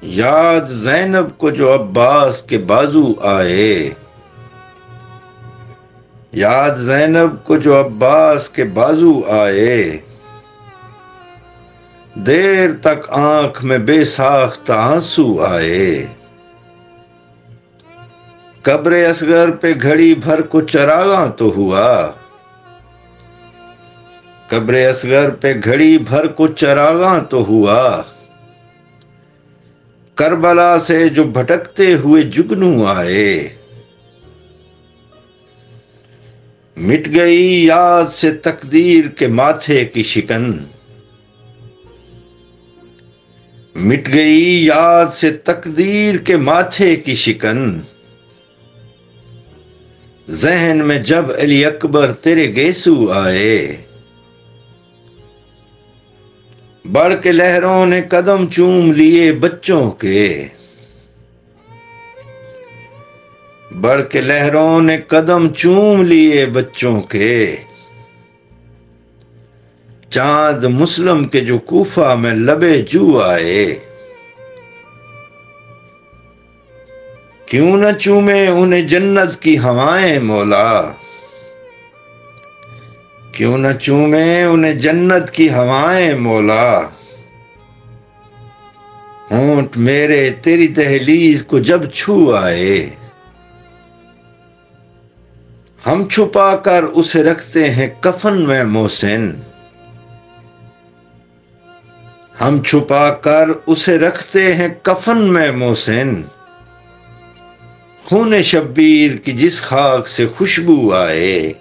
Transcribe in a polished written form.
یاد زینب کو جو عباس کے بازو آئے، یاد زینب کو جو عباس کے بازو آئے، دیر تک آنکھ میں بے ساختہ آنسو آئے، قبر اصغر پہ گھڑی بھر کو چراغاں تو ہوا، قبر اصغر پہ گھڑی بھر کو چراغاں تو ہوا، کربلا سے جو بھٹکتے ہوئے جگنو آئے، مٹ گئی یاد سے تقدیر کے ماتھے کی شکن، مٹ گئی یاد سے تقدیر کے ماتھے کی شکن، ذہن میں جب علی اکبر تیرے گیسو آئے، بڑھ کے لہروں نے قدم چوم لیے بچوں کے، بڑھ کے لہروں نے قدم چوم لیے بچوں کے، چاند مسلم کے جو کوفہ میں لبے جو آئے، کیوں نہ چومے انہیں جنت کی ہوائیں مولا، کیوں نہ چومے انہیں جنت کی ہوائیں مولا، ہونٹ میرے تیری دہلیز کو جب چھو آئے، ہم چھپا کر اسے رکھتے ہیں کفن میں محسن، ہم چھپا کر اسے رکھتے ہیں کفن میں محسن، خون شبیر کی جس خاک سے خوشبو آئے،